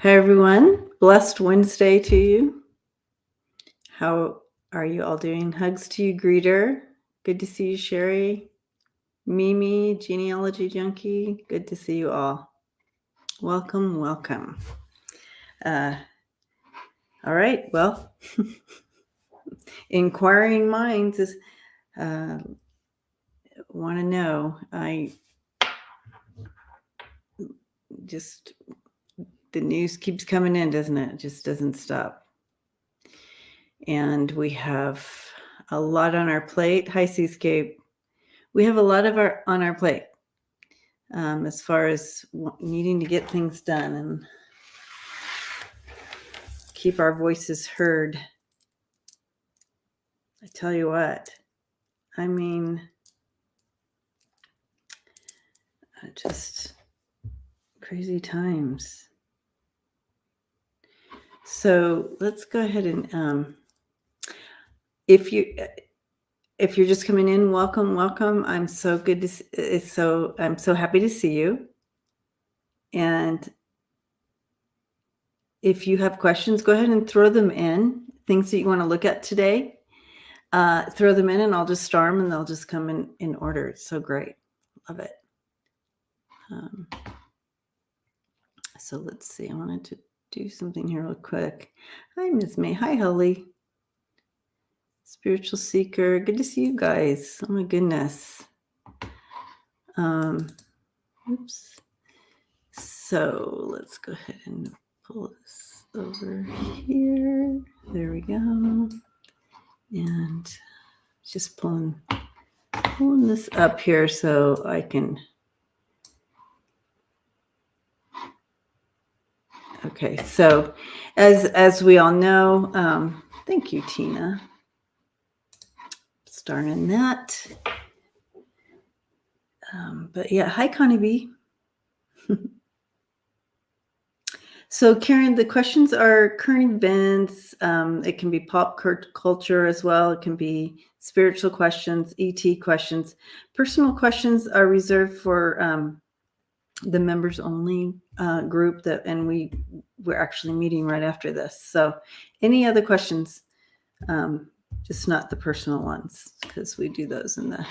Hi, everyone. Blessed Wednesday to you. How are you all doing? Hugs to you, greeter. Good to see you, Sherry. Mimi, genealogy junkie. Good to see you all. Welcome, welcome. All right. Well, inquiring minds is want to know. I just the news keeps coming in, doesn't it? It just doesn't stop. And we have a lot on our plate. Hi, Seascape. We have a lot on our plate as far as needing to get things done and keep our voices heard. I tell you what, I mean, just crazy times. So let's go ahead and if you're just coming in, welcome. I'm so good to I'm so happy to see you. And if you have questions, go ahead and throw them in. Things that you want to look at today, throw them in, and I'll just star them, and they'll just come in order. It's so great, love it. So let's see. I wanted to do something here real quick. Hi, Ms. May. Hi, Holly. Spiritual Seeker. Good to see you guys. Oh my goodness. Oops. So let's go ahead and pull this over here. There we go. And just pulling this up here so I can. Okay, so as we all know, thank you, Tina. Starting that. But yeah, hi, Connie B. So, Karen, the questions are current events. It can be pop culture as well. It can be spiritual questions, ET questions. Personal questions are reserved for the members only group and we're actually meeting right after this. So, any other questions? Just not the personal ones, because we do those in the.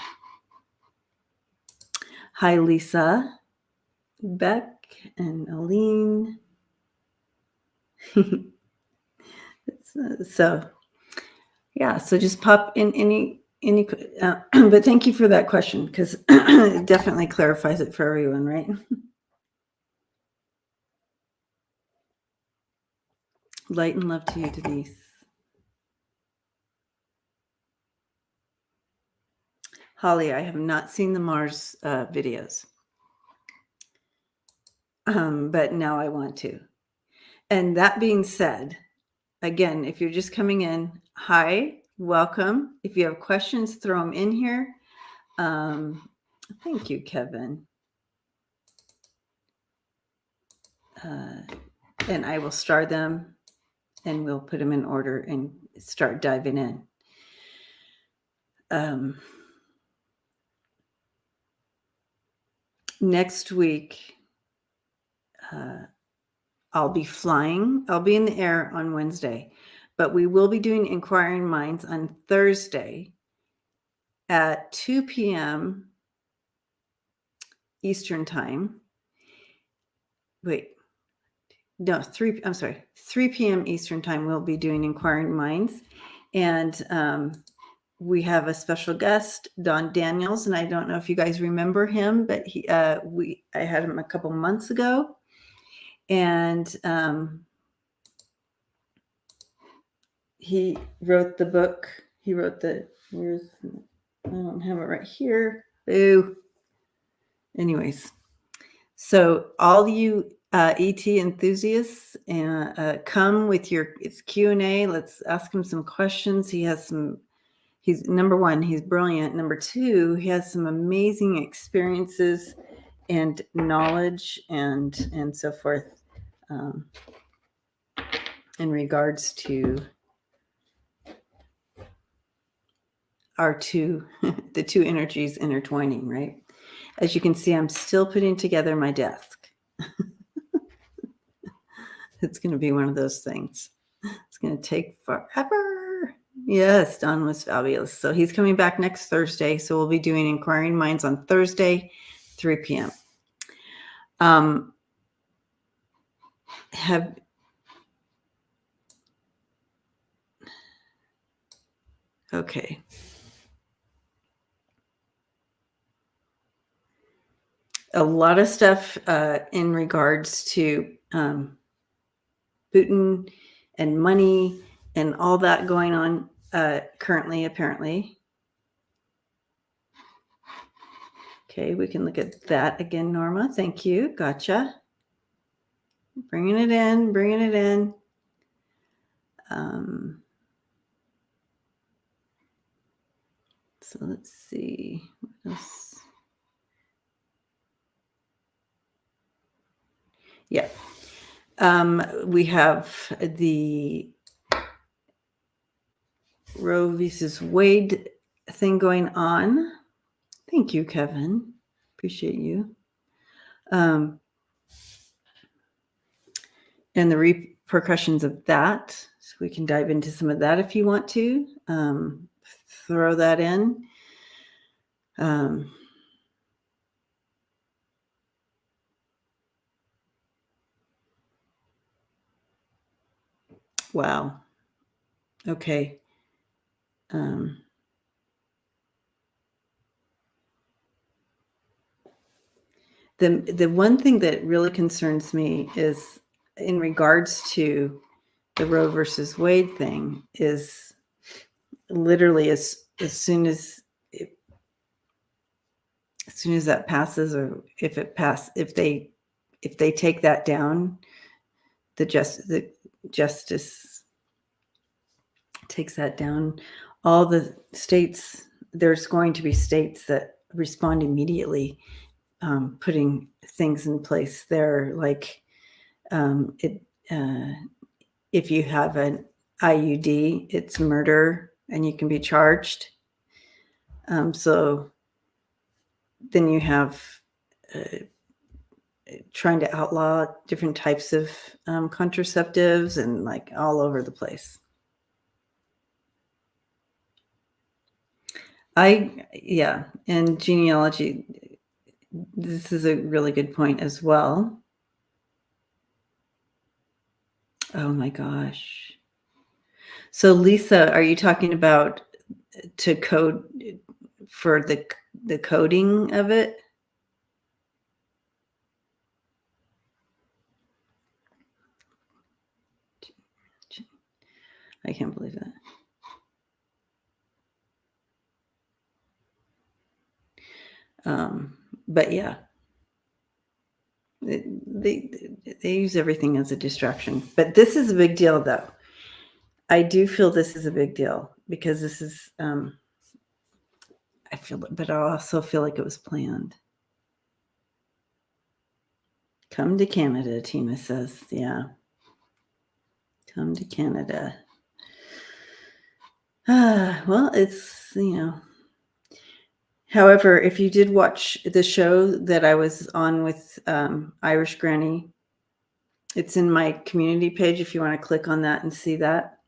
Hi, Lisa, Beck, and Aline. So just pop in any but thank you for that question, because it definitely clarifies it for everyone, right? Light and love to you, Denise. Holly, I have not seen the Mars videos, but now I want to. And that being said, again, if you're just coming in, hi, welcome. If you have questions, throw them in here. Thank you, Kevin. And I will star them, and we'll put them in order and start diving in. Next week, I'll be flying. I'll be in the air on Wednesday, but we will be doing Inquiring Minds on Thursday at 2 p.m. Eastern time. Wait, no, 3 p.m. Eastern time. We'll be doing Inquiring Minds, and we have a special guest, Don Daniels, and I don't know if you guys remember him, but I had him a couple months ago, and he wrote the book. He wrote I don't have it right here. Boo. Anyways, so all you ET enthusiasts, come with it's Q&A. Let's ask him some questions. He's number one, he's brilliant. Number two, he has some amazing experiences and knowledge and so forth in regards to the two energies intertwining, right? As you can see, I'm still putting together my desk. It's going to be one of those things. It's going to take forever. Yes, Don was fabulous. So he's coming back next Thursday. So we'll be doing Inquiring Minds on Thursday, 3 p.m. Okay. A lot of stuff in regards to Putin and money and all that going on currently, apparently. Okay, we can look at that again, Norma. Thank you. Gotcha. Bringing it in, bringing it in. So let's see. What else? Yeah. We have the Roe versus Wade thing going on. Thank you, Kevin. Appreciate you. And the repercussions of that. So we can dive into some of that if you want to. Throw that in. Wow. Okay. The one thing that really concerns me is in regards to the Roe versus Wade thing is literally as soon as that passes, or if they take that down, the justice takes that down, all the states, there's going to be states that respond immediately, putting things in place there, like if you have an IUD, it's murder and you can be charged. So then you have trying to outlaw different types of contraceptives and like all over the place. And genealogy, this is a really good point as well. Oh my gosh. So Lisa, are you talking about to code for the coding of it? I can't believe that. But yeah, they use everything as a distraction. But this is a big deal, though. I do feel this is a big deal because this is. I feel it, but I also feel like it was planned. Come to Canada, Tina says. Yeah. Come to Canada. Well, it's, However, if you did watch the show that I was on with Irish Granny, it's in my community page if you want to click on that and see that.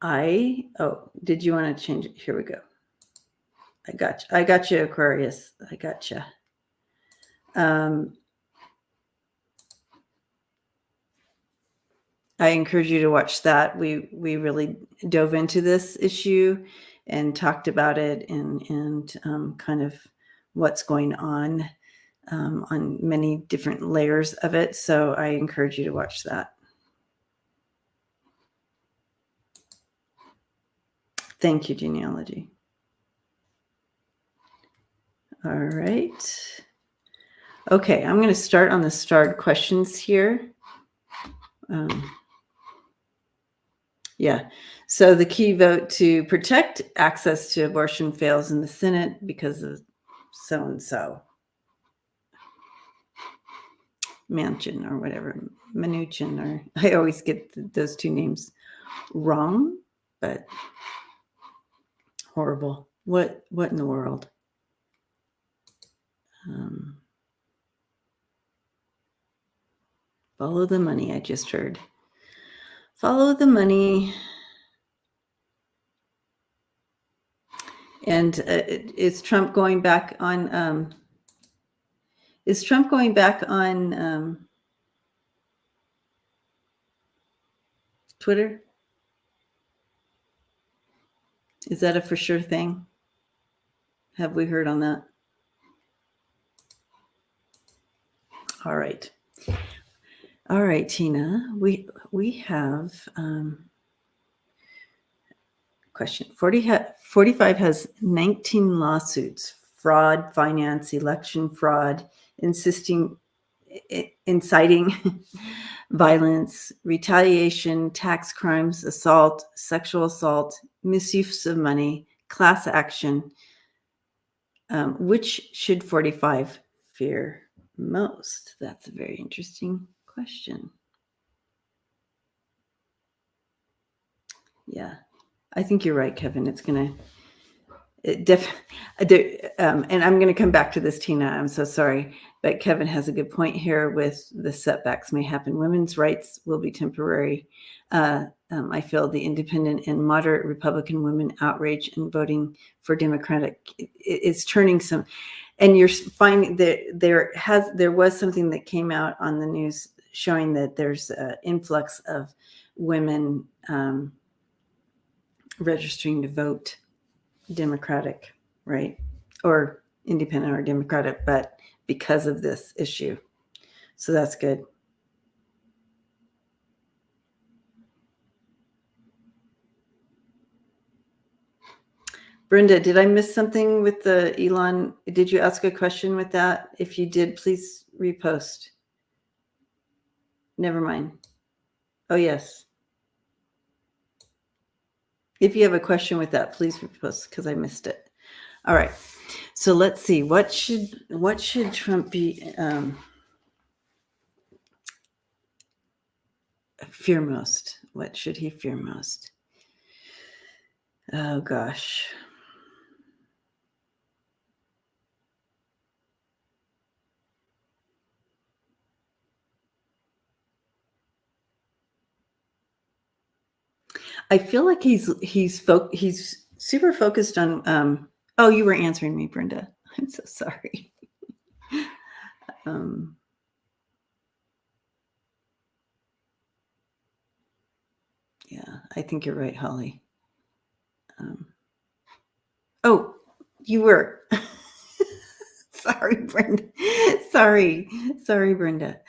Did you want to change it? Here we go. I got you, Aquarius. I got you. I encourage you to watch that. We really dove into this issue and talked about it and kind of what's going on many different layers of it. So I encourage you to watch that. Thank you, genealogy. All right. Okay, I'm going to start on the starred questions here. So the key vote to protect access to abortion fails in the Senate because of so-and-so. Manchin or whatever, Mnuchin, or I always get those two names wrong, but horrible. What in the world? Follow the money, I just heard. Follow the money. And is Trump going back on Twitter? Is that a for sure thing? Have we heard on that? All right. All right, Tina. We have question. 45 has 19 lawsuits: fraud, finance, election fraud, inciting violence, retaliation, tax crimes, assault, sexual assault, misuse of money, class action. Which should 45 fear most? That's a very interesting question. Yeah, I think you're right, Kevin. It's gonna and I'm going to come back to this, Tina. I'm so sorry, but Kevin has a good point here. With the setbacks may happen, women's rights will be temporary. I feel the independent and moderate Republican women outrage and voting for Democratic is turning some. And you're finding that there was something that came out on the news showing that there's an influx of women registering to vote Democratic, right? Or independent or Democratic, but because of this issue. So that's good. Brenda, did I miss something with the Elon? Did you ask a question with that? If you did, please repost. Never mind. Oh, yes. If you have a question with that, please repost because I missed it. All right. So let's see. What should Trump be fear most? What should he fear most? Oh gosh. I feel like he's super focused on. Oh, you were answering me, Brenda. I'm so sorry. Yeah, I think you're right, Holly. Oh, you were. Sorry, Brenda. Sorry, Brenda.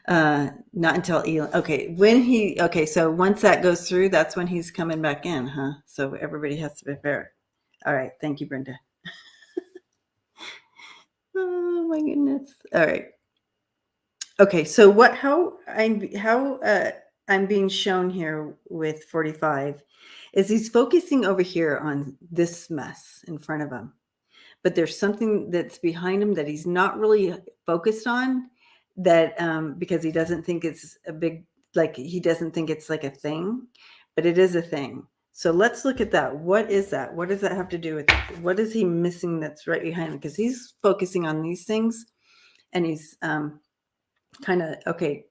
Not until Elon. Okay, so once that goes through, that's when he's coming back in, huh? So everybody has to prepare. All right, thank you, Brenda. Oh my goodness. All right. Okay, so how I'm being shown here with 45 is he's focusing over here on this mess in front of him. But there's something that's behind him that he's not really focused on, that because he doesn't think it's a big, like he doesn't think it's like a thing, but it is a thing. So let's look at that. What is that? What does that have to do with it? What is he missing that's right behind him? Because he's focusing on these things, and he's kind of, okay,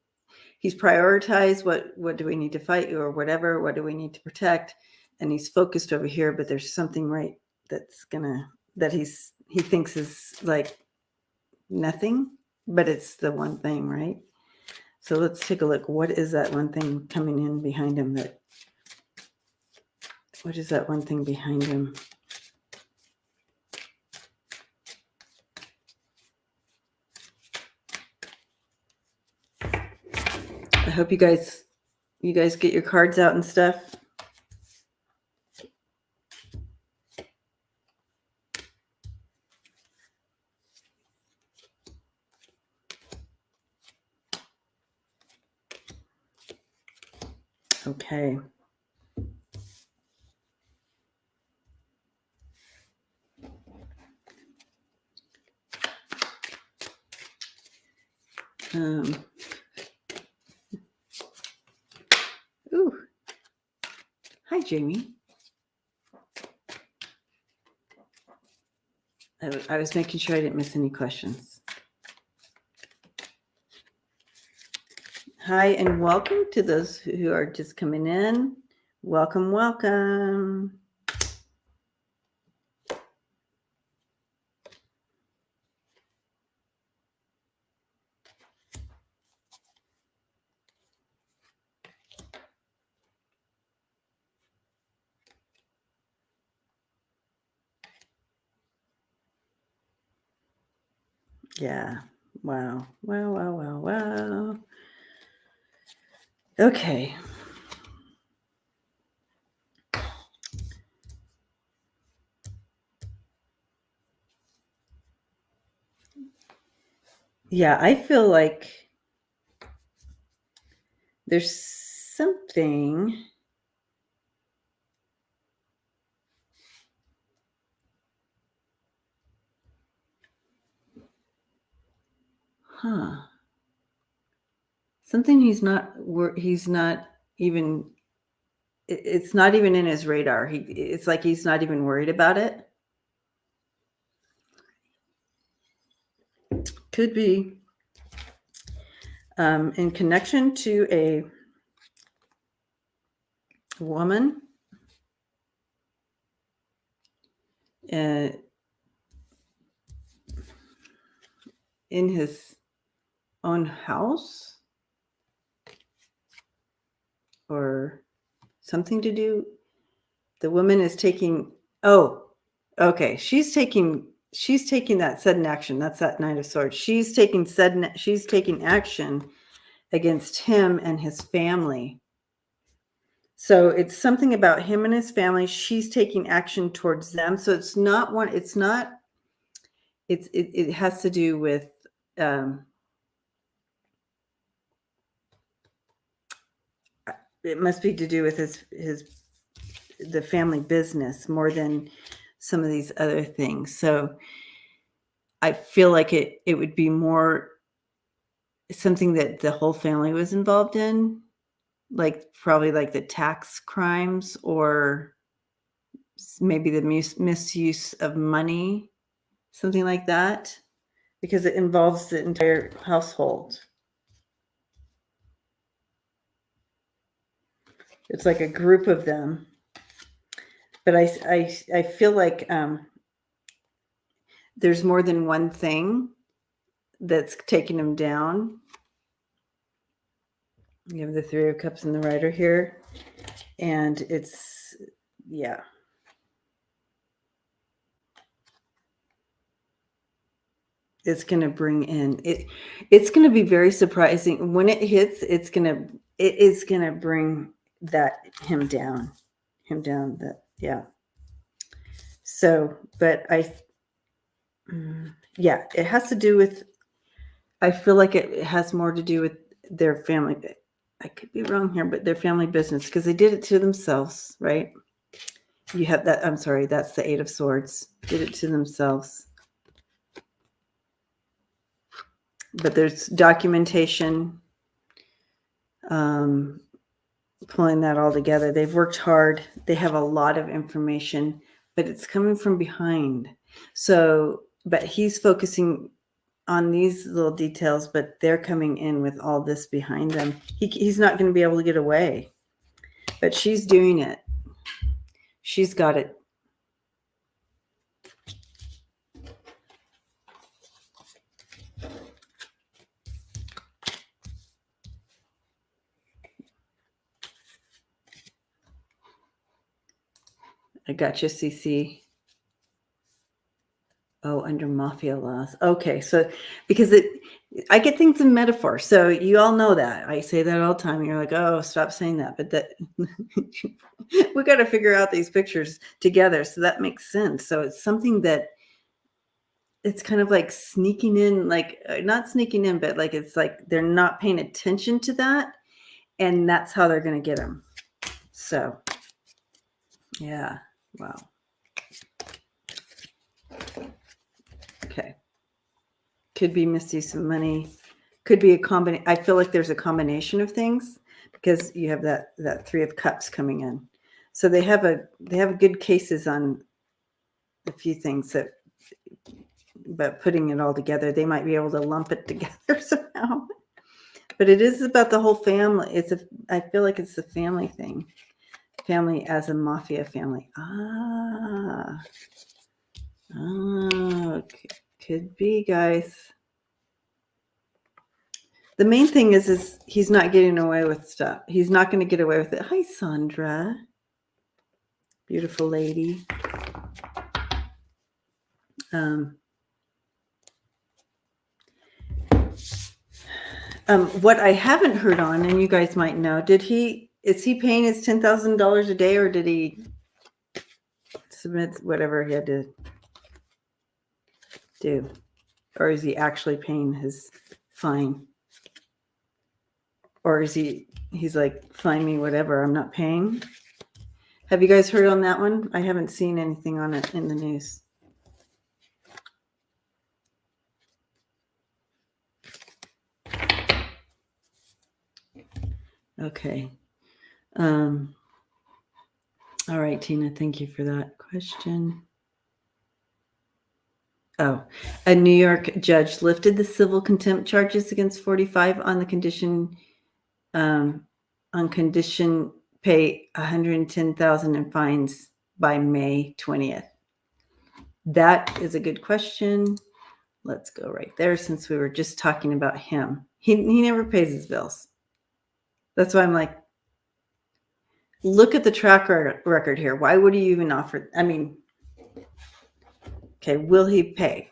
he's prioritized what do we need to fight or whatever, what do we need to protect, and he's focused over here, but there's something right that he thinks is like nothing, but it's the one thing, right? So let's take a look. What is that one thing coming in behind him? What is that one thing behind him? I hope you guys get your cards out and stuff. Okay. Ooh. Hi, Jamie. I was making sure I didn't miss any questions. Hi, and welcome to those who are just coming in. Welcome, welcome. Yeah. Wow. Wow, wow, wow, wow. Okay. Yeah, I feel like there's something. Something he's not even, it's not even in his radar. It's like he's not even worried about it. Could be in connection to a woman in his own house, or something to do. The woman is taking, okay, she's taking that sudden action. That's that Knight of Swords. She's taking action against him and his family. So it's something about him and his family. She's taking action towards them. So it has to do with it must be to do with the family business more than some of these other things. So I feel like it would be more something that the whole family was involved in, like probably like the tax crimes, or maybe the misuse of money, something like that, because it involves the entire household. It's like a group of them. But I feel like there's more than one thing that's taking him down. You have the Three of Cups and the Rider here. And it's, yeah. It's going to bring in it's going to be very surprising when it hits. It is going to bring him down. Yeah. So, but it has to do with, I feel like it has more to do with their family. I could be wrong here, but their family business, because they did it to themselves, right? You have that. I'm sorry, that's the Eight of Swords. Did it to themselves. But there's documentation, pulling that all together. They've worked hard. They have a lot of information, but it's coming from behind. So, but he's focusing on these little details, but they're coming in with all this behind them. He's not going to be able to get away, but she's doing it. She's got it. I got you, CC. Oh, under mafia laws. Okay, so because I get things in metaphor. So you all know that. I say that all the time. You're like, oh, stop saying that. But that we got to figure out these pictures together. So that makes sense. So it's something that it's kind of like sneaking in, like not sneaking in, but like it's like they're not paying attention to that. And that's how they're going to get them. So, yeah. Wow. Okay. Could be misuse of money. Could be a combination. I feel like there's a combination of things because you have that Three of Cups coming in. So they have good cases on a few things but putting it all together, they might be able to lump it together somehow. But it is about the whole family. I feel like it's a family thing. Family as a mafia family. Could be, guys. The main thing is he's not getting away with stuff. He's not going to get away with it. Hi, Sandra. Beautiful lady. What I haven't heard on, and you guys might know, is he paying his $10,000 a day, or did he submit whatever he had to do? Or is he actually paying his fine? Or is he's like, fine me, whatever, I'm not paying? Have you guys heard on that one? I haven't seen anything on it in the news. Okay. All right, Tina, thank you for that question. Oh, a New York judge lifted the civil contempt charges against 45 on the condition, on condition pay $110,000 in fines by May 20th. That is a good question. Let's go right there, since we were just talking about him. He never pays his bills. That's why I'm like, look at the track record here. Why would he even offer? I mean, okay, will he pay?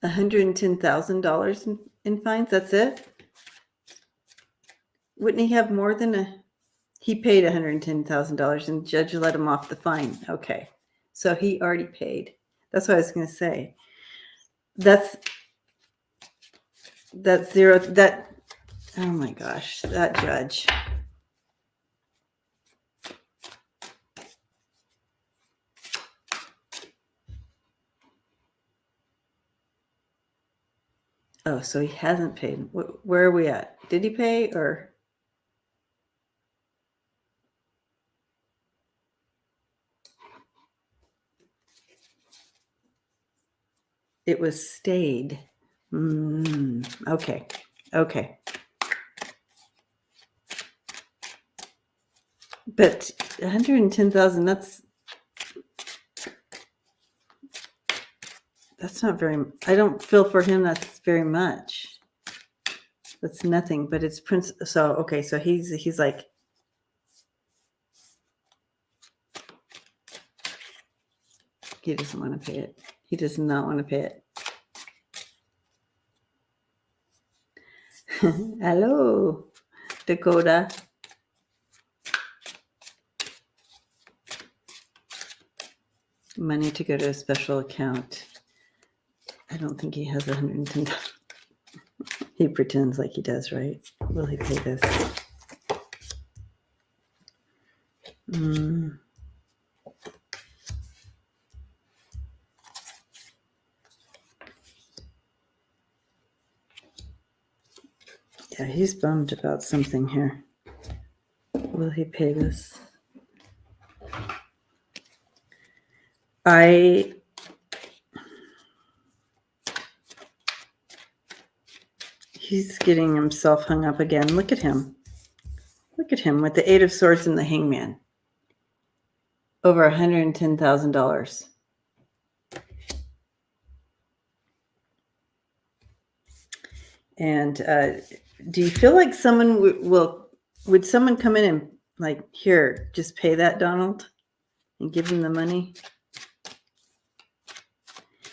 $110,000 in fines? That's it? Wouldn't he have more than he paid $110,000 and the judge let him off the fine? Okay. So he already paid. That's what I was going to say. That's zero. Oh my gosh, that judge. Oh, so he hasn't paid. Where are we at? Did he pay, or? It was stayed. Okay. But 110,000, that's not very, I don't feel for him that's very much. That's nothing, but it's so okay, so he's like, he doesn't want to pay it. He does not want to pay it. Hello, Dakota. Money to go to a special account. I don't think he has 110. He pretends like he does, right? Will he pay this? Yeah, he's bummed about something here. Will he pay this? He's getting himself hung up again. Look at him. Look at him with the 8 of Swords and the Hangman. Over $110,000. And do you feel like someone would someone come in and like, here, just pay that, Donald, and give him the money?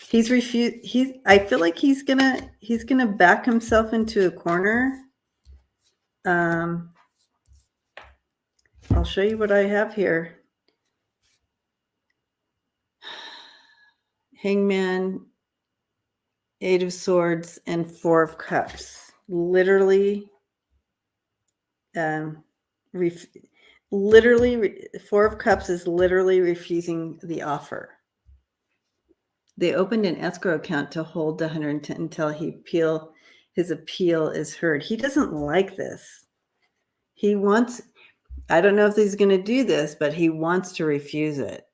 He's refused. I feel like he's gonna back himself into a corner. I'll show you what I have here. Hangman, 8 of Swords, and 4 of Cups. Literally, 4 of Cups is literally refusing the offer. They opened an escrow account to hold the 110 until his appeal is heard. He doesn't like this. He wants, I don't know if he's going to do this, but he wants to refuse it.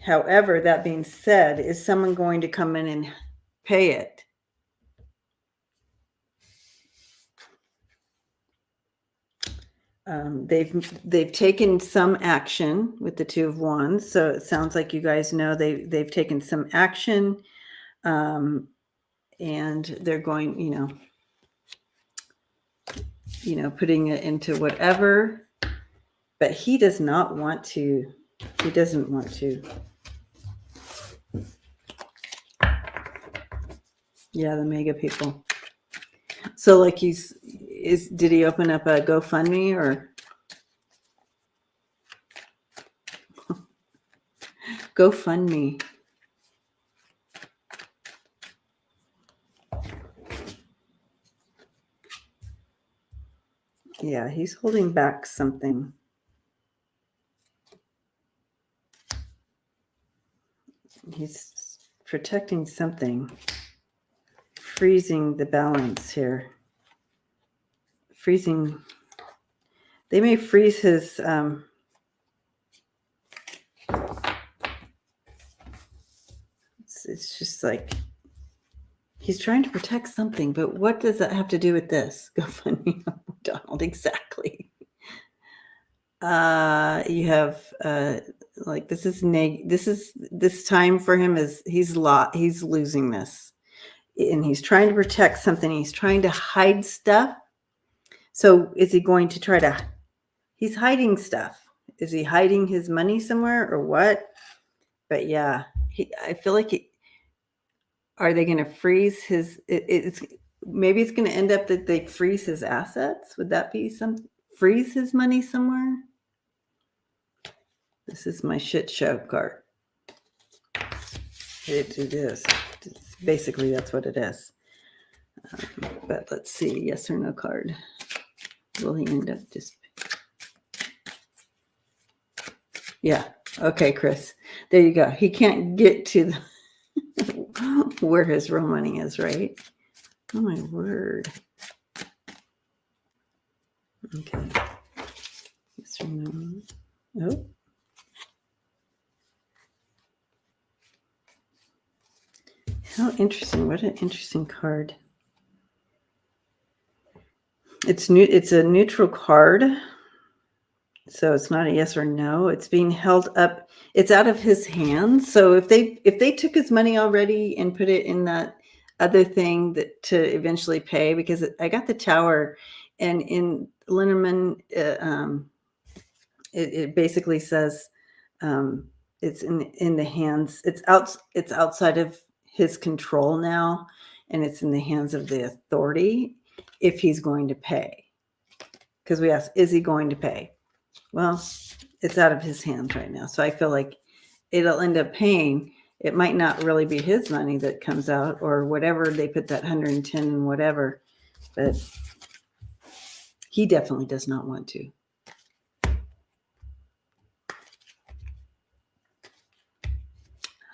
However, that being said, is someone going to come in and pay it? They've taken some action with the Two of Wands, so it sounds like you guys know they've taken some action, and they're going, putting it into whatever. But he does not want to. He doesn't want to. Yeah, the mega people. So, like, did he open up a GoFundMe or? GoFundMe. Yeah, he's holding back something. He's protecting something. Freezing the balance here. Freezing. They may freeze his... it's just like... He's trying to protect something, but what does that have to do with this? GoFundMe Donald, exactly. You have like this time for him is he's losing this, and he's trying to protect something. He's trying to hide stuff. So is he going to try to? He's hiding stuff. Is he hiding his money somewhere or what? But yeah, I feel like are they going to freeze his? Maybe it's going to end up that they freeze his assets. Would that be freeze his money somewhere? This is my shit show card. It is. Basically, that's what it is. But let's see. Yes or no card. Will he end up just... Yeah. Okay, Chris. There you go. He can't get to where his real money is, right? Oh, my word. Okay. Yes or no. Oh. How interesting. What an interesting card. It's a neutral card. So it's not a yes or no. It's being held up. It's out of his hands. So if they took his money already and put it in that other thing to eventually pay, because I got the Tower, and in Lenormand, it basically says it's in the hands. It's outside of his control now, and it's in the hands of the authority if he's going to pay. Because we asked, is he going to pay? Well, it's out of his hands right now. So I feel like it'll end up paying. It might not really be his money that comes out or whatever. They put that 110 and whatever. But he definitely does not want to.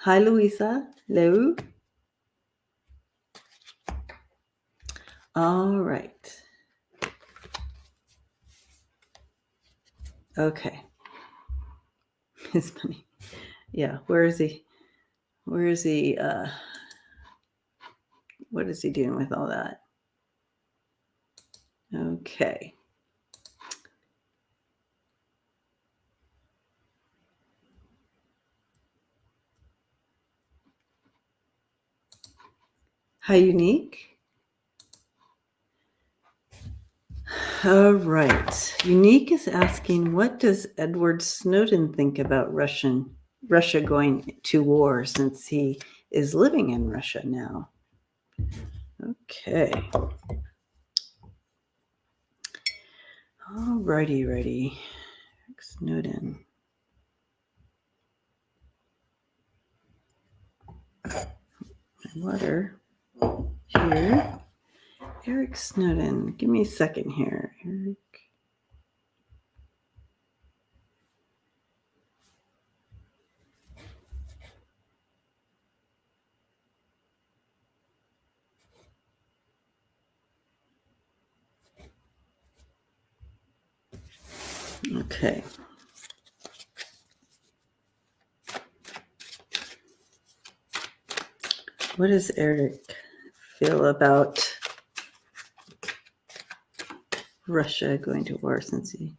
Hi, Louisa. Hello. All right. Okay. His money. Yeah. Where is he? Where is he? What is he doing with all that? Okay. Hi, Unique. All right. Unique is asking, what does Edward Snowden think about Russia going to war since he is living in Russia now? Okay. All righty. Snowden. Water here. Eric Snowden. Give me a second here. Eric. Okay. What does Eric feel about Russia going to war since he...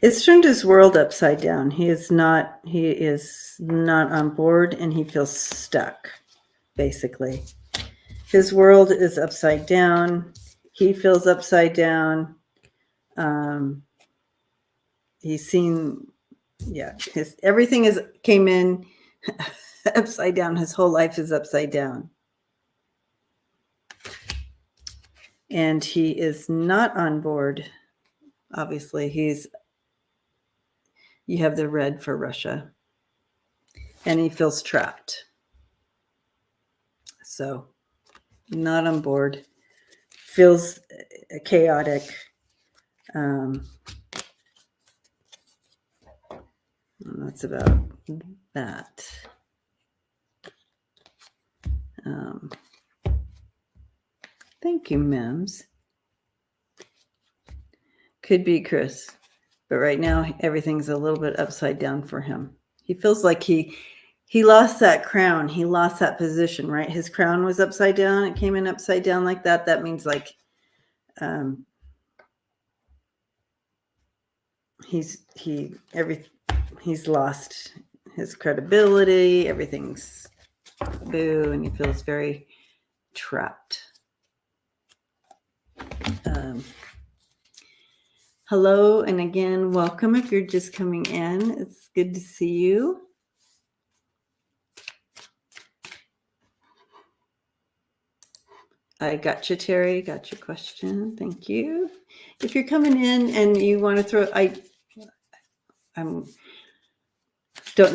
It's turned his world upside down. He is not on board, and he feels stuck, basically. His world is upside down. He feels upside down. He's seen, everything came in upside down. His whole life is upside down. And he is not on board. Obviously, you have the red for Russia. And he feels trapped. So, not on board. Feels chaotic. That's about that. Thank you, Mims. Could be Chris. But right now, everything's a little bit upside down for him. He feels like he lost that crown. He lost that position, right? His crown was upside down. It came in upside down like that. That means like he's lost his credibility. Everything's boo, and he feels very trapped. Hello, and again, welcome if you're just coming in. It's good to see you. I got you, Terry. Got your question. Thank you. If you're coming in and you want to throw, I don't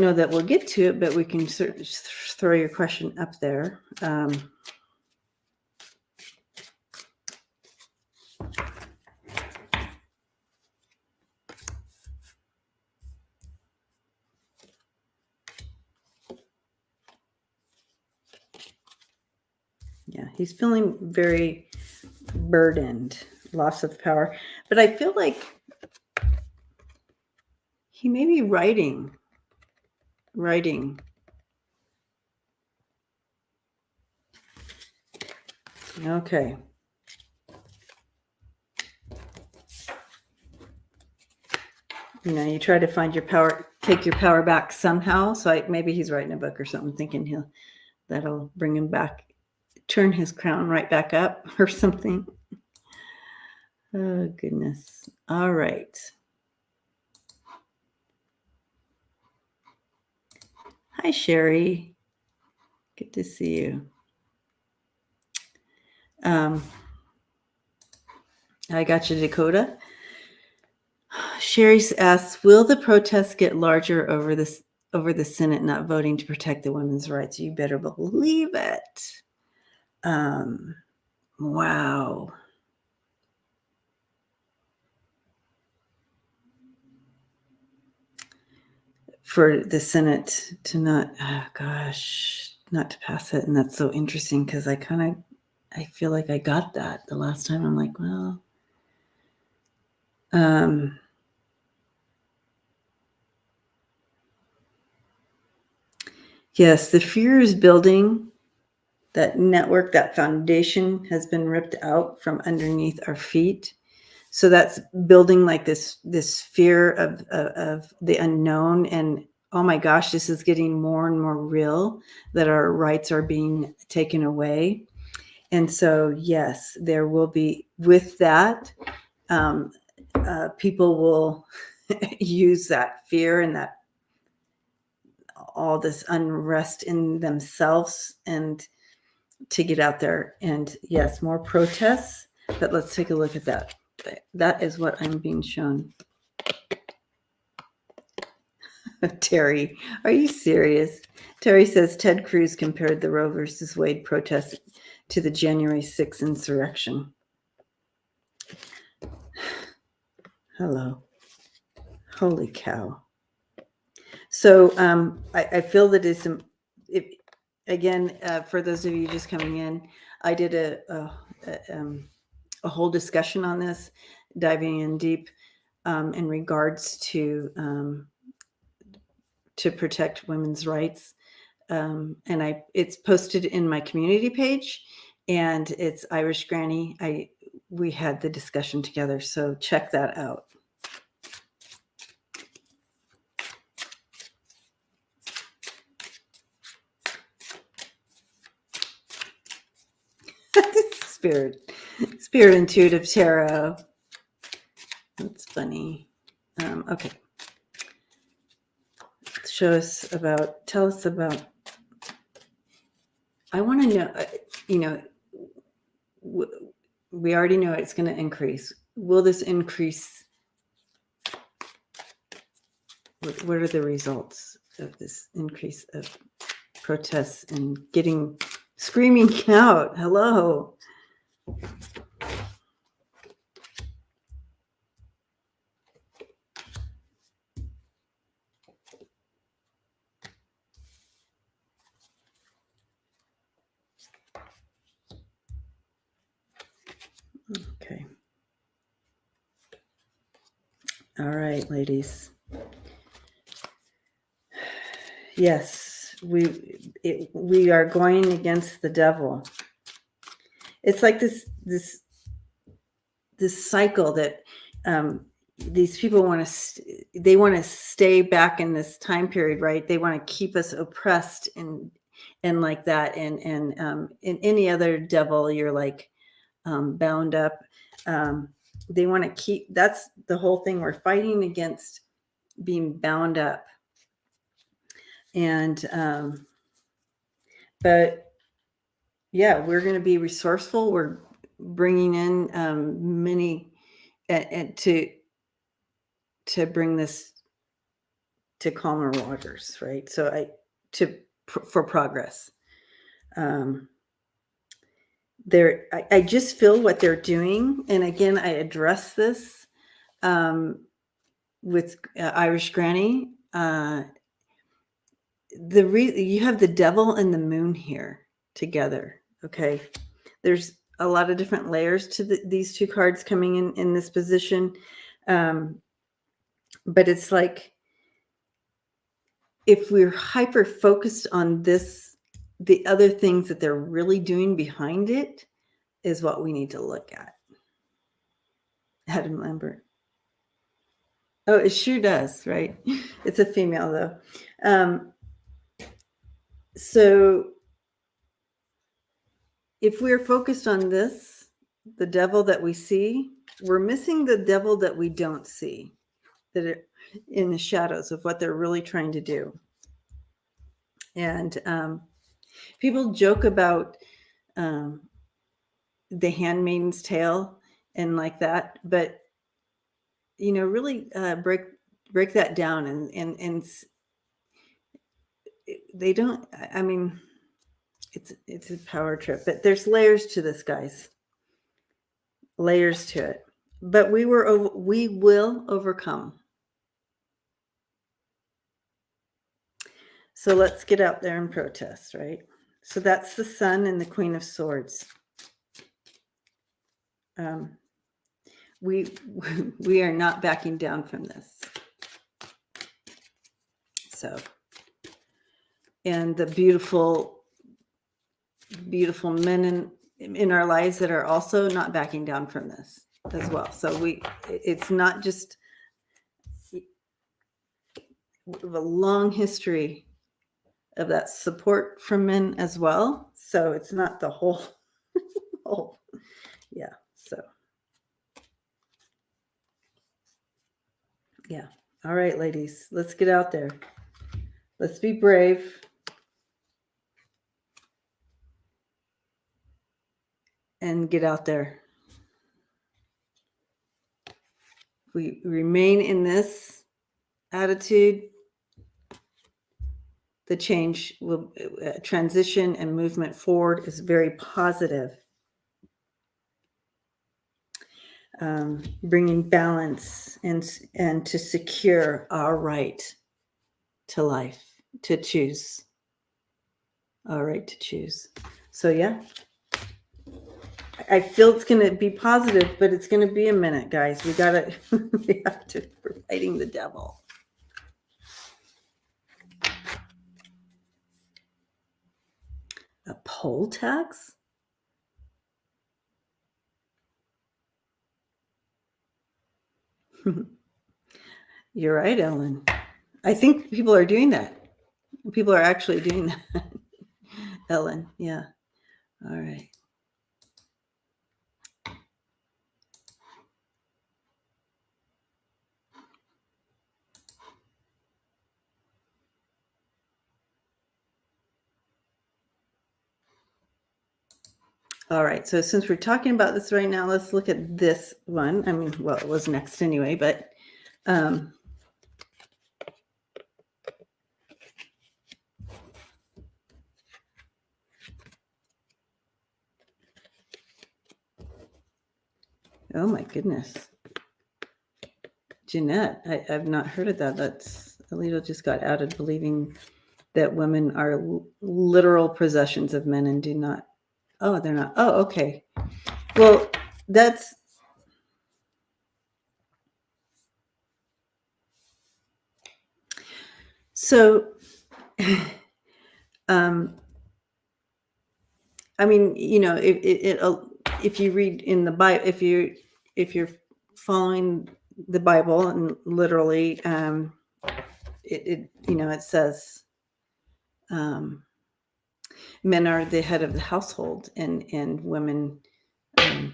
know that we'll get to it, but we can throw your question up there. Yeah, he's feeling very burdened, loss of power. But I feel like he may be writing. Okay. You try to find your power, take your power back somehow. So maybe he's writing a book or something, thinking that'll bring him back, turn his crown right back up or something. Oh, goodness. All right. Hi, Sherry. Good to see you. I got you, Dakota. Sherry asks, will the protests get larger over the Senate not voting to protect the women's rights? You better believe it. Wow. For the Senate to not to pass it. And that's so interesting because I feel like I got that the last time. I'm like, well, yes, the fear is building. That network, that foundation has been ripped out from underneath our feet. So that's building like this fear of the unknown. And oh my gosh, this is getting more and more real, that our rights are being taken away. And so, yes, there will be, with that, people will use that fear and that all this unrest in themselves and to get out there. And yes, more protests. But let's take a look at that. That is what I'm being shown. Terry, are you serious? Terry says Ted Cruz compared the Roe versus Wade protest to the January 6th insurrection. Hello. Holy cow. So I feel that again, for those of you just coming in, I did a whole discussion on this, diving in deep in regards to protect women's rights. And it's posted in my community page, and it's Irish Granny. We had the discussion together, so check that out. Spirit intuitive tarot. That's funny. Okay. Tell us about. I want to know, we already know it's going to increase. Will this increase? What are the results of this increase of protests and screaming out? Hello. Okay. All right, ladies. Yes, we are going against the devil. It's like this cycle that these people want to stay back in this time period, right? They want to keep us oppressed and like that, and in any other devil, you're like bound up. They want to keep. That's the whole thing. We're fighting against being bound up, and but yeah, we're going to be resourceful. We're bringing in many and to bring this to calmer waters, right? So for progress. I just feel what they're doing, and again, I address this with Irish Granny. You have the devil and the moon here together. Okay, there's a lot of different layers to these two cards coming in this position, but it's like if we're hyper focused on this, the other things that they're really doing behind it is what we need to look at. Adam Lambert. Oh, it sure does, right? It's a female though. So if we're focused on this, the devil that we see, we're missing the devil that we don't see, that are in the shadows of what they're really trying to do. And people joke about the Handmaid's Tale and like that, but really break that down and they don't. I mean, it's a power trip, but there's layers to this, guys. Layers to it, but we will overcome. So let's get out there and protest, right? So that's the Sun and the Queen of Swords. We are not backing down from this. So, and the beautiful men in our lives that are also not backing down from this as well. So it's not just a long history of that support from men as well. So it's not the whole, yeah. So, yeah. All right, ladies, let's get out there. Let's be brave. And get out there we remain in this attitude, the change will transition and movement forward is very positive. Bringing balance and to secure our right to life, to choose, our right to choose. So yeah, I feel it's going to be positive, but it's going to be a minute, guys. We have to, we're fighting the devil. A poll tax? You're right, Ellen. I think people are doing that. People are actually doing that. Ellen, yeah. All right. All right. So since we're talking about this right now, let's look at this one. I mean, well, it was next anyway, but oh my goodness. Jeanette, I've not heard of that. That's Alito just got outed believing that women are literal possessions of men and do not. Oh, they're not. Oh, okay. Well, that's. So, I mean, you know, if you read in the Bible, if you're following the Bible and literally, it you know, it says men are the head of the household and women are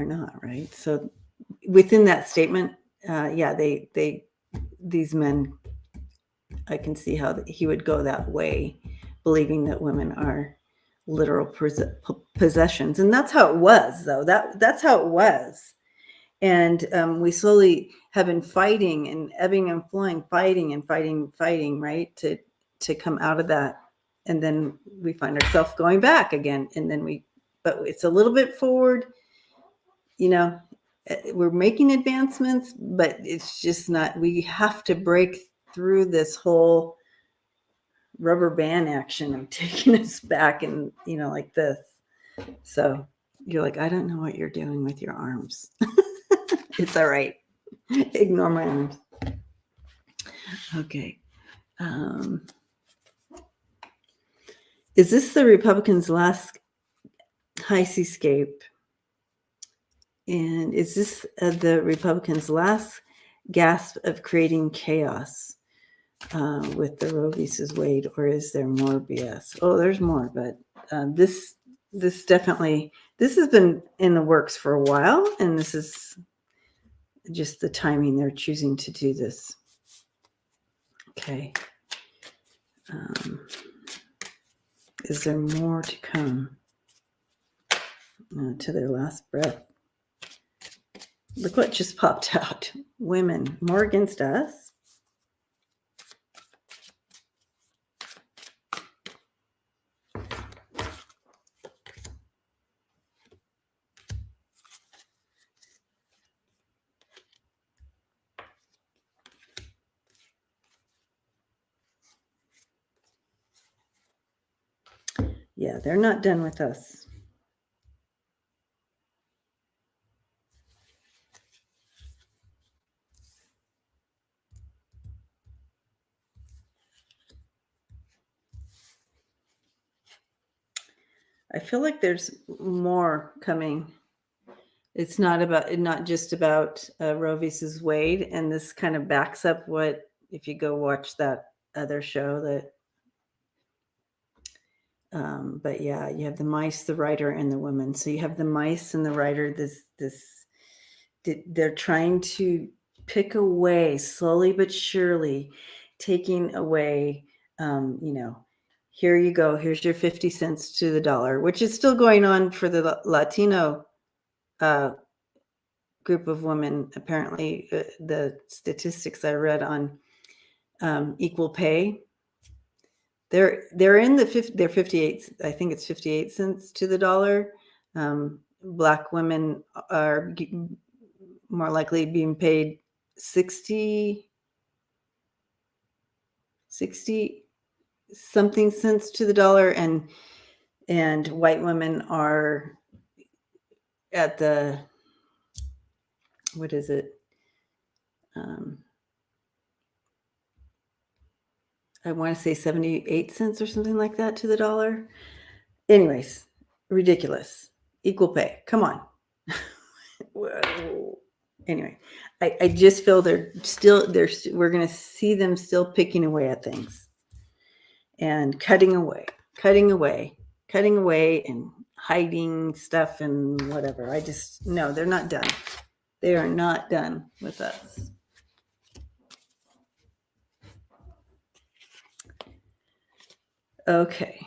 not, right? So within that statement, yeah, these men, I can see how he would go that way, believing that women are literal possessions. And that's how it was, though. That's how it was. And we slowly have been fighting and ebbing and flowing, fighting, right, to come out of that. And then we find ourselves going back again. And then but it's a little bit forward, you know, we're making advancements, but it's just not, we have to break through this whole rubber band action of taking us back and, you know, like this. So you're like, I don't know what you're doing with your arms. It's all right. Ignore my arms. Okay. Is this the Republicans' last high seascape? And is this the Republicans' last gasp of creating chaos with the Roe v. Wade, or is there more BS? Oh, there's more, but this definitely, this has been in the works for a while, and this is just the timing they're choosing to do this. Okay. Is there more to come? To their last breath. Look what just popped out. Women, more against us. Yeah, they're not done with us. I feel like there's more coming. It's not just about Roe v. Wade, and this kind of backs up what, if you go watch that other show that. But yeah, you have the mice, the writer, and the women. So you have the mice and the writer. They're trying to pick away slowly but surely, taking away, you know, here you go. Here's your 50 cents to the dollar, which is still going on for the Latino group of women, apparently the statistics I read on equal pay, they're in the 50, they're 58, I think it's 58 cents to the dollar. Black women are more likely being paid 60 something cents to the dollar, and white women are at the, what is it? I want to say 78 cents or something like that to the dollar. Anyways, ridiculous. Equal pay. Come on. Whoa. Anyway, I just feel we're going to see them still picking away at things and cutting away and hiding stuff and whatever. No, they're not done. They are not done with us. Okay.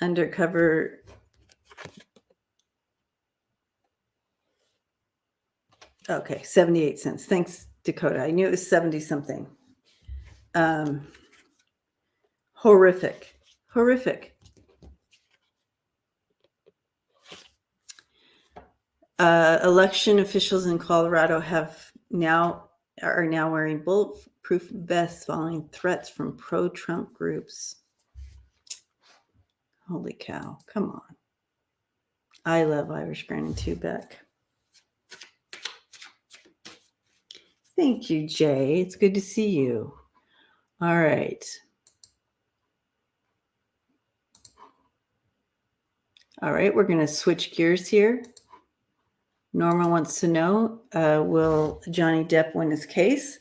Undercover. Okay, 78 cents. Thanks, Dakota. I knew it was 70 something. Horrific. Election officials in Colorado are now wearing bulletproof vests following threats from pro-Trump groups. Holy cow. Come on. I love Irish Granny too, Beck. Thank you, Jay. It's good to see you. All right. All right, we're going to switch gears here. Norma wants to know, will Johnny Depp win his case?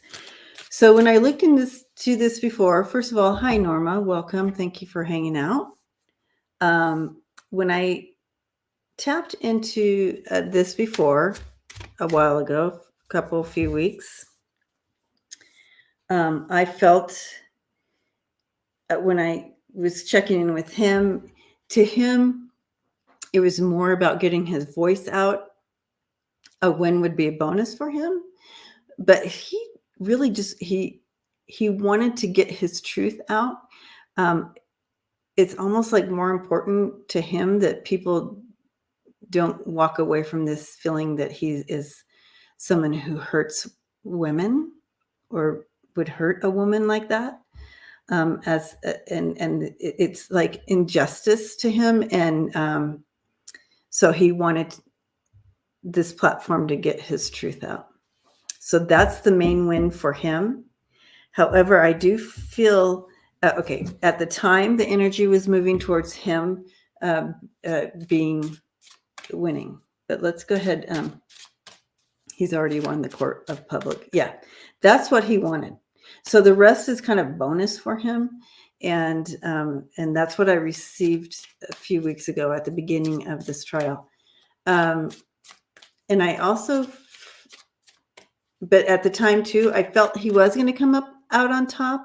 So when I looked into this before, first of all, hi, Norma. Welcome. Thank you for hanging out. When I tapped into this before, a while ago, few weeks, I felt when I was checking in with him, to him, it was more about getting his voice out. A win would be a bonus for him, but he really just, he wanted to get his truth out. It's almost like more important to him that people don't walk away from this feeling that he is someone who hurts women or would hurt a woman like that. And it's like injustice to him. And so he wanted this platform to get his truth out. So that's the main win for him. However, I do feel, okay, at the time, the energy was moving towards him winning. But let's go ahead. He's already won the court of public. Yeah, that's what he wanted. So the rest is kind of bonus for him. And that's what I received a few weeks ago at the beginning of this trial. And I also, but at the time too, I felt he was going to come out on top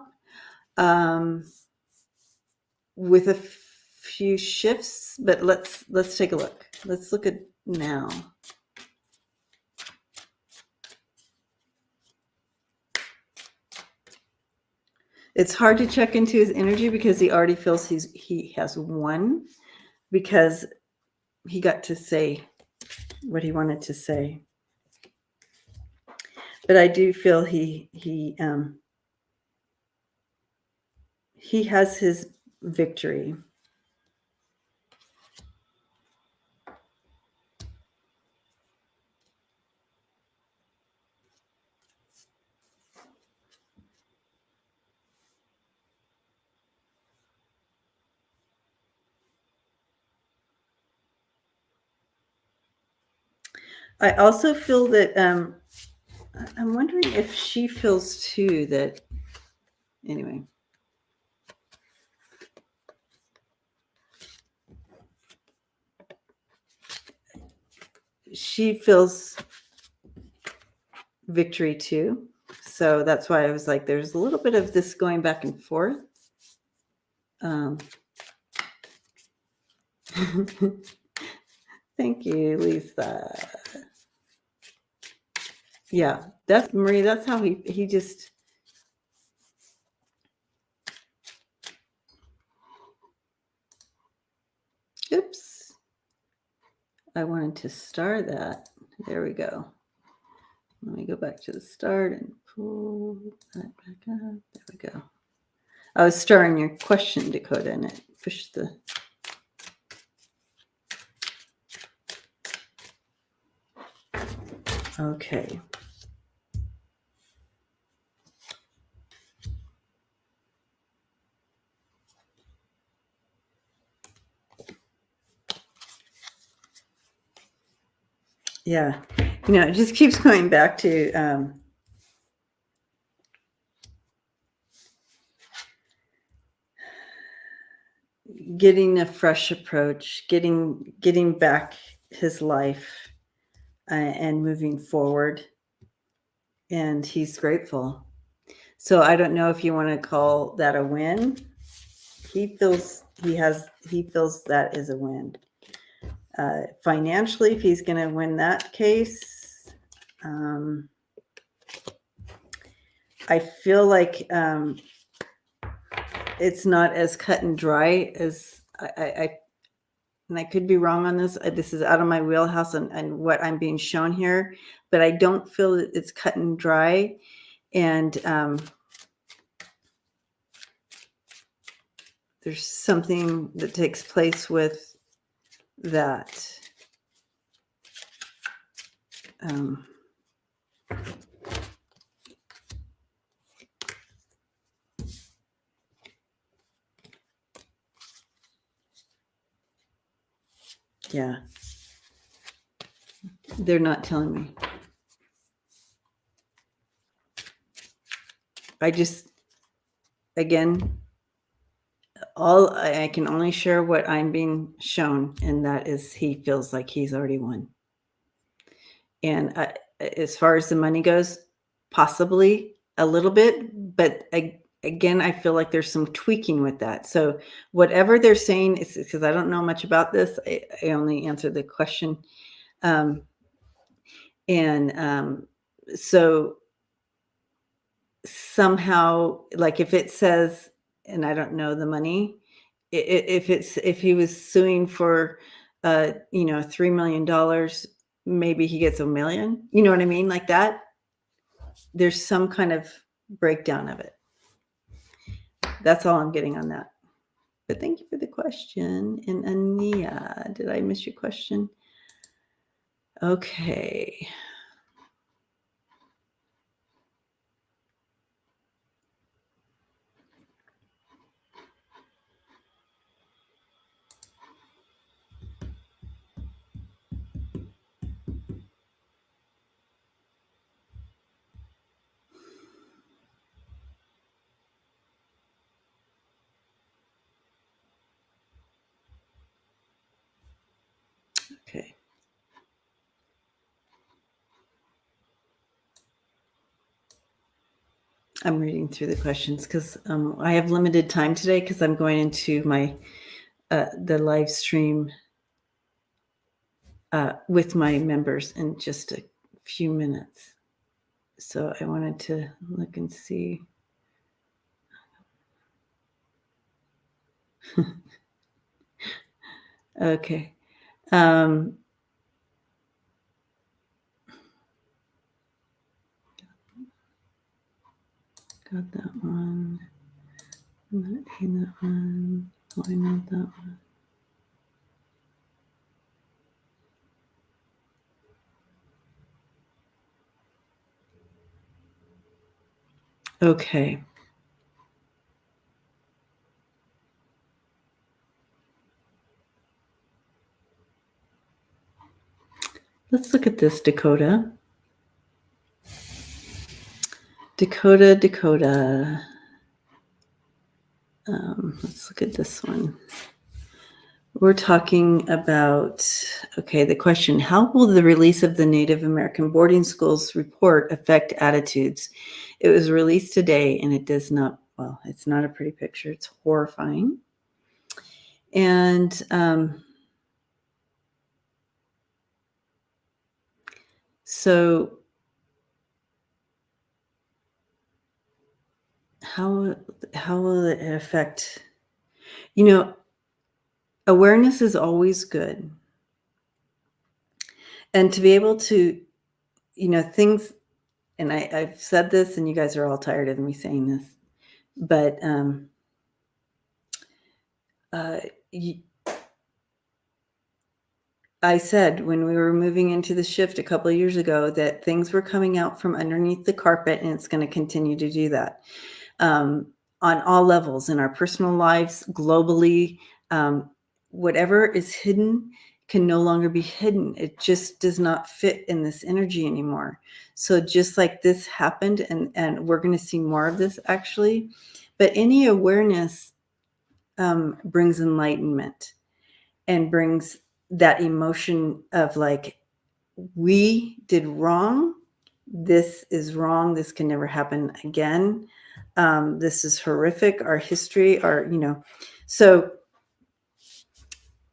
with a few shifts, but let's take a look. Let's look at now. It's hard to check into his energy because he already feels he has won, because he got to say what he wanted to say. But I do feel he has his victory. I also feel that I'm wondering if she feels too that, anyway. She feels victory too. So that's why I was like, there's a little bit of this going back and forth. Thank you, Lisa. Yeah, that's Marie. That's how he just. Oops. I wanted to star that. There we go. Let me go back to the start and pull that back up. There we go. I was starring your question, Dakota, and it pushed the. Okay. Yeah. It just keeps going back to getting a fresh approach, getting back his life and moving forward. And he's grateful. So I don't know if you want to call that a win. He feels that is a win. Financially, if he's going to win that case, I feel like it's not as cut and dry as and I could be wrong on this. This is out of my wheelhouse and what I'm being shown here, but I don't feel that it's cut and dry. And there's something that takes place with that. Yeah. They're not telling me. I just, again, I can only share what I'm being shown, and that is he feels like he's already won. And as far as the money goes, possibly a little bit, but again, I feel like there's some tweaking with that. So whatever they're saying is because I don't know much about this. I only answered the question. So somehow, like if it says, and I don't know the money, if he was suing for $3 million, maybe he gets $1 million. You know what I mean? Like that. There's some kind of breakdown of it. That's all I'm getting on that. But thank you for the question. And Ania, did I miss your question? Okay. Okay. I'm reading through the questions because I have limited time today because I'm going into my the live stream with my members in just a few minutes. So I wanted to look and see. Okay. Got that one. Not that one. Why not that one? Okay. Let's look at this, Dakota. Dakota. Let's look at this one. We're talking about, okay, the question, how will the release of the Native American boarding schools report affect attitudes? It was released today and it does not, well, it's not a pretty picture. It's horrifying. And So how will it affect? Awareness is always good. And to be able to, things, and I've said this and you guys are all tired of me saying this, but I said when we were moving into the shift a couple of years ago that things were coming out from underneath the carpet, and it's going to continue to do that on all levels in our personal lives, globally. Whatever is hidden can no longer be hidden. It just does not fit in this energy anymore. So just like this happened, and we're going to see more of this actually, but any awareness brings enlightenment and brings that emotion of like, we did wrong. This is wrong. This can never happen again. This is horrific. Our history, so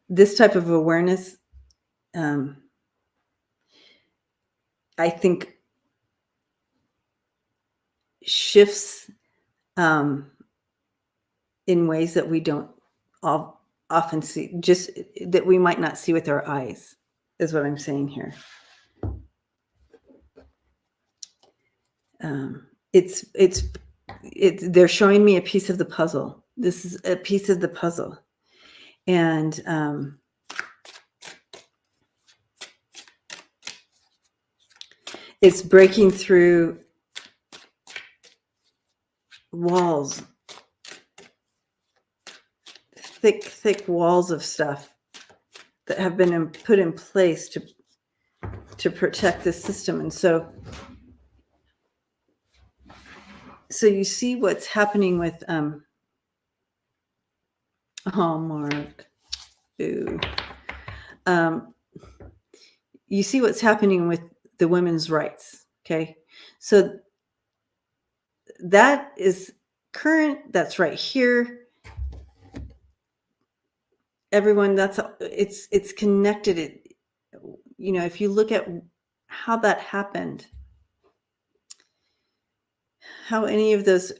this type of awareness, I think, shifts in ways that we don't often see, just that we might not see with our eyes, is what I'm saying here. They're showing me a piece of the puzzle. This is a piece of the puzzle. And it's breaking through walls, thick walls of stuff that have been put in place to protect the system. And so you see what's happening with Mark. Boo. You see what's happening with the women's rights. Okay. So that is current. That's right here. Everyone, it's connected. If you look at how that happened, how any of those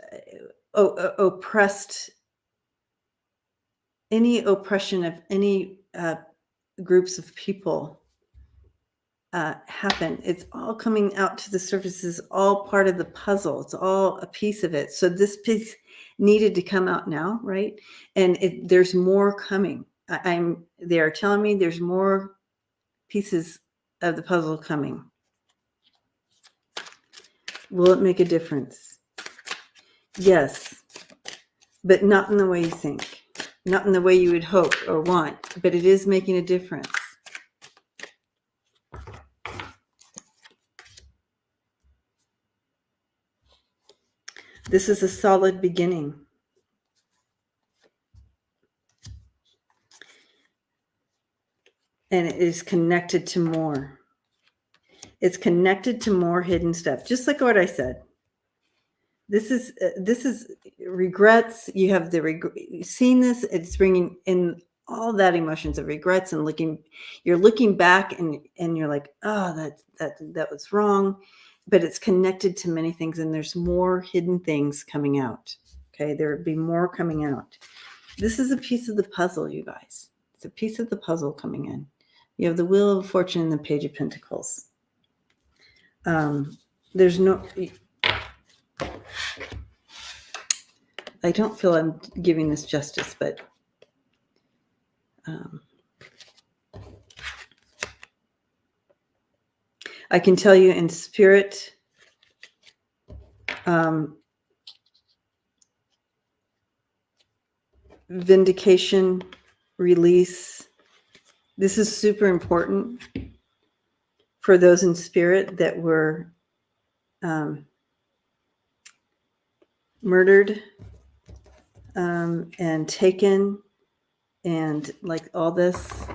any oppression of any groups of people happen, it's all coming out to the surface. It's all part of the puzzle. It's all a piece of it. So this piece needed to come out now, right? And there's more coming. They are telling me there's more pieces of the puzzle coming. Will it make a difference? Yes, but not in the way you think, not in the way you would hope or want, but it is making a difference. This is a solid beginning. And it is connected to more. It's connected to more hidden stuff, just like what I said. This is regrets. You have seeing this. It's bringing in all that emotions of regrets and you're looking back and you're like, oh, that was wrong, but it's connected to many things, and there's more hidden things coming out. Okay, there would be more coming out. This is a piece of the puzzle, you guys. It's a piece of the puzzle coming in. You have the Wheel of Fortune and the Page of Pentacles. There's no. I don't feel I'm giving this justice, but I can tell you in spirit, vindication, release. This is super important for those in spirit that were murdered and taken, and like all this.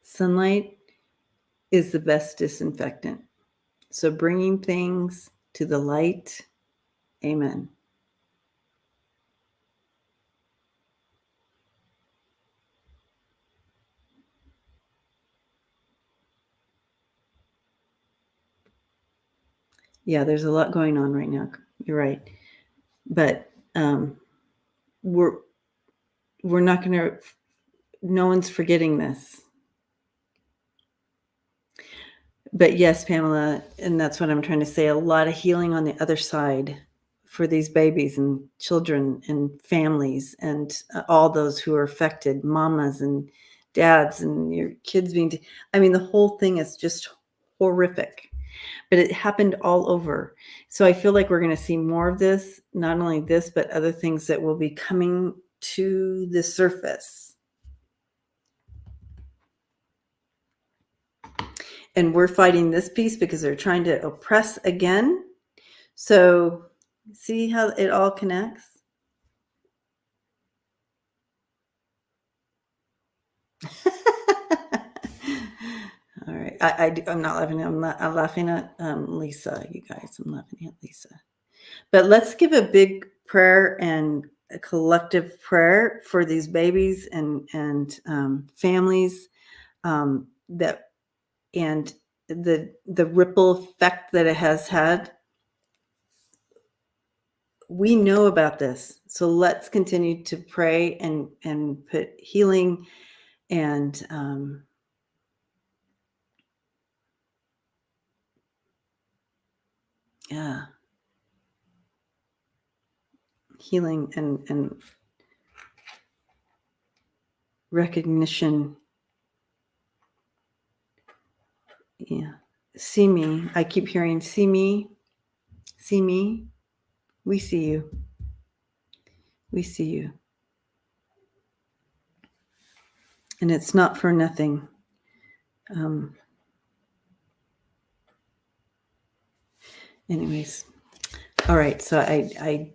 Sunlight is the best disinfectant. So bringing things to the light. Amen. Yeah, there's a lot going on right now. You're right. But we're not going to, no one's forgetting this. But yes, Pamela, and that's what I'm trying to say, a lot of healing on the other side for these babies and children and families and all those who are affected, mamas and dads and your kids being, I mean, the whole thing is just horrific, but it happened all over. So I feel like we're going to see more of this, not only this, but other things that will be coming to the surface. And we're fighting this piece because they're trying to oppress again. So see how it all connects? All right. I'm not laughing. I'm laughing at Lisa, you guys. I'm laughing at Lisa. But let's give a big prayer and a collective prayer for these babies and families that and the ripple effect that it has had. We know about this, so let's continue to pray and put healing and yeah, healing and recognition. Yeah, see me. I keep hearing, see me, see me. We see you. We see you. And it's not for nothing. Anyways, all right. So I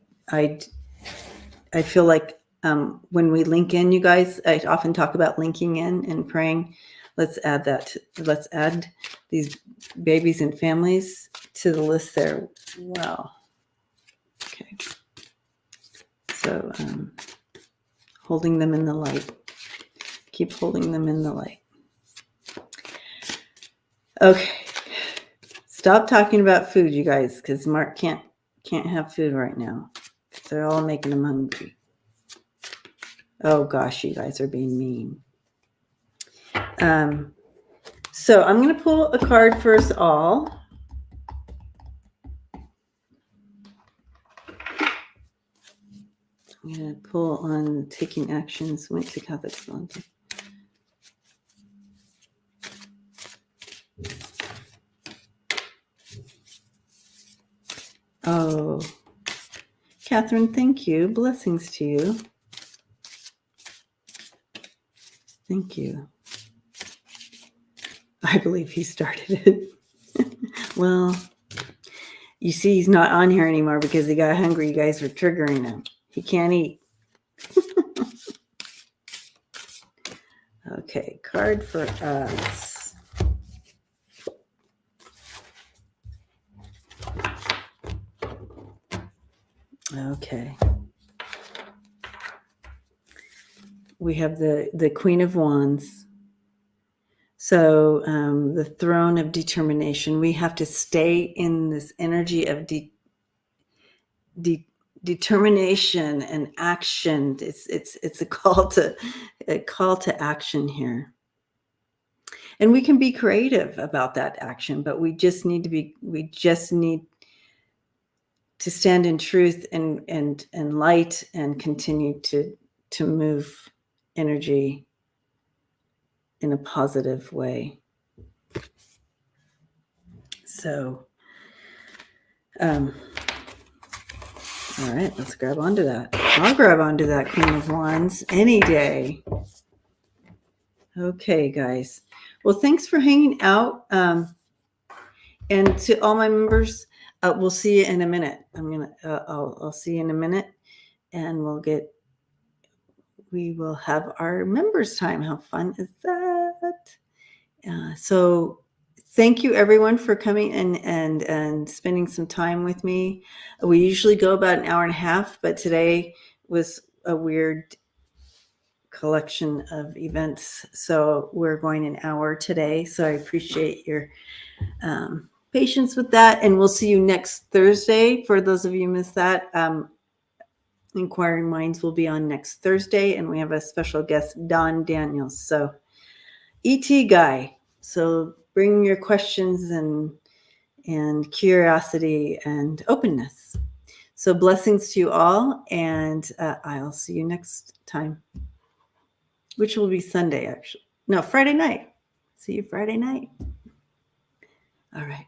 feel like when we link in, you guys, I often talk about linking in and praying. Let's add that. Let's add these babies and families to the list there. Wow. Okay. So holding them in the light. Keep holding them in the light. Okay. Stop talking about food, you guys, because Mark can't have food right now. They're all making him hungry. Oh gosh, you guys are being mean. So I'm going to pull a card for us all. I'm going to pull on taking actions. Went to Catholic school. Oh, Catherine, thank you. Blessings to you. Thank you. I believe he started it. Well, you see, he's not on here anymore because he got hungry. You guys were triggering him. He can't eat. Okay, card for us. Okay. We have the Queen of Wands. So the throne of determination. We have to stay in this energy of determination and action. It's a call to action here. And we can be creative about that action, but we just need to stand in truth and light and continue to move energy in a positive way. So, all right, let's grab onto that. I'll grab onto that Queen of Wands any day. Okay, guys. Well, thanks for hanging out. And to all my members, we'll see you in a minute. I'll see you in a minute, and we will have our members time. How fun is that? So thank you everyone for coming and spending some time with me. We usually go about an hour and a half, but today was a weird collection of events. So we're going an hour today. So I appreciate your patience with that. And we'll see you next Thursday. For those of you who missed that, Inquiring Minds will be on next Thursday. And we have a special guest, Don Daniels. So ET guy. So bring your questions and curiosity and openness. So blessings to you all. And I'll see you next time, which will be Sunday, actually. No, Friday night. See you Friday night. All right.